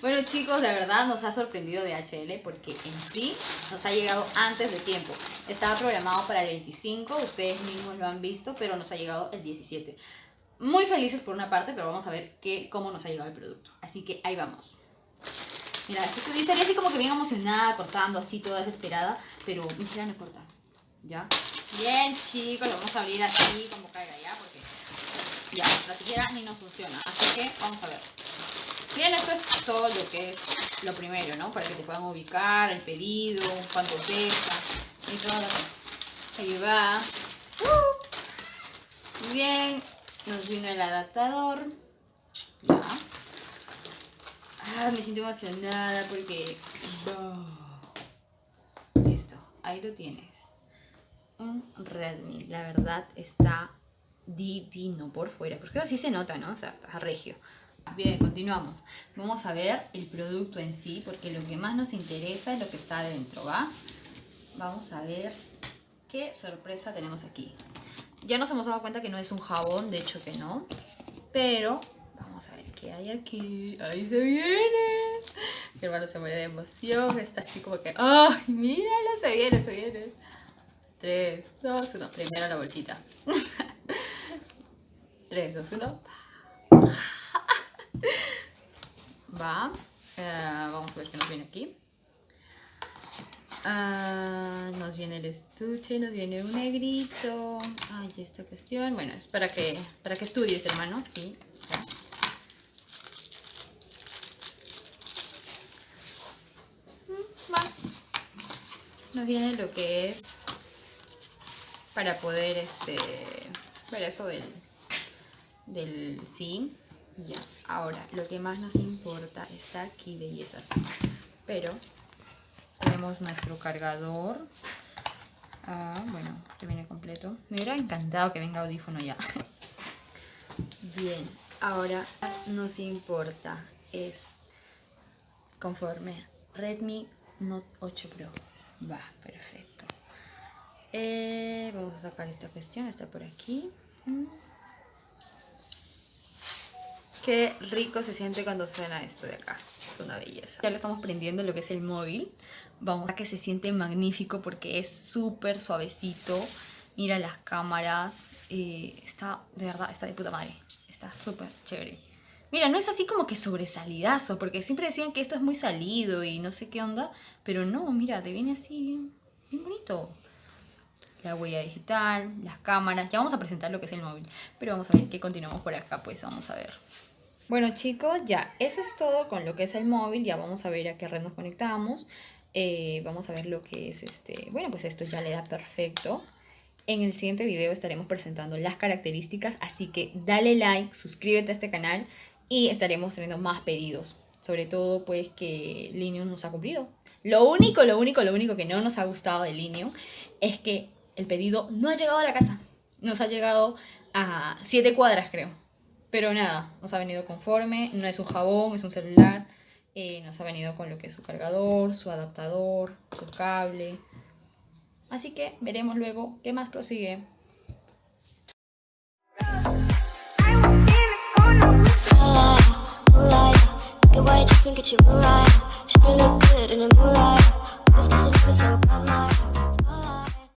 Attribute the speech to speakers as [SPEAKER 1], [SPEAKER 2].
[SPEAKER 1] Bueno chicos, la verdad nos ha sorprendido DHL porque en sí nos ha llegado antes de tiempo. Estaba programado para el 25, ustedes mismos lo han visto, pero nos ha llegado el 17. Muy felices por una parte, pero vamos a ver cómo nos ha llegado el producto. Así que ahí vamos. Mira, estaría así como que bien emocionada, cortando así, toda desesperada, pero mi tijera no corta. ¿Ya? Bien chicos, lo vamos a abrir así como caiga ya, porque ya, la tijera ni nos funciona. Así que vamos a ver. Bien, esto es todo lo que es lo primero, ¿no? Para que te puedan ubicar, el pedido, cuánto pesa y todas las cosas. Ahí va. Bien, nos vino el adaptador. Ya. Me siento emocionada porque... Listo, ahí lo tienes. Un Redmi, la verdad está divino por fuera, porque así se nota, ¿no? O sea, está regio. Bien, continuamos. Vamos a ver el producto en sí, porque lo que más nos interesa es lo que está adentro, ¿va? Vamos a ver qué sorpresa tenemos aquí. Ya nos hemos dado cuenta que no es un jabón, de hecho que no. Pero vamos a ver qué hay aquí. ¡Ahí se viene! Mi hermano se muere de emoción. Está así como que... ¡Ay, míralo! Se viene, se viene. 3, 2, 1. Primero la bolsita. 3, 2, 1. Va. Vamos a ver qué nos viene aquí. Nos viene el estuche, nos viene un negrito. Ay, esta cuestión. Bueno, es para que estudies, hermano. Sí. Ya. Va. Nos viene lo que es para poder ver eso del sí. Ya. Ahora, lo que más nos importa está aquí, bellezas. Pero tenemos nuestro cargador. Bueno, que viene completo. Me hubiera encantado que venga audífono ya. Bien, ahora nos importa es conforme Redmi Note 8 Pro. Va, perfecto. Vamos a sacar esta cuestión, está por aquí. Qué rico se siente cuando suena esto de acá. Es una belleza. Ya lo estamos prendiendo lo que es el móvil. Vamos a que se siente magnífico porque es súper suavecito. Mira las cámaras. Está, de verdad, está de puta madre. Está súper chévere. Mira, no es así como que sobresalidazo, porque siempre decían que esto es muy salido y no sé qué onda. Pero no, mira, te viene así bien, bien bonito. La huella digital, las cámaras. Ya vamos a presentar lo que es el móvil. Pero vamos a ver qué continuamos por acá, pues vamos a ver. Bueno chicos, ya, eso es todo con lo que es el móvil. Ya vamos a ver a qué red nos conectamos. Vamos a ver lo que es bueno, pues esto ya le da perfecto. En el siguiente video estaremos presentando las características, así que dale like, suscríbete a este canal y estaremos teniendo más pedidos. Sobre todo pues que Linio nos ha cumplido. Lo único que no nos ha gustado de Linio es que el pedido no ha llegado a la casa. Nos ha llegado a 7 cuadras creo. Pero nada, nos ha venido conforme, no es un jabón, es un celular. Nos ha venido con lo que es su cargador, su adaptador, su cable. Así que veremos luego qué más prosigue. Spotlight, moonlight, get white, drink at your Mariah. Should've looked good in a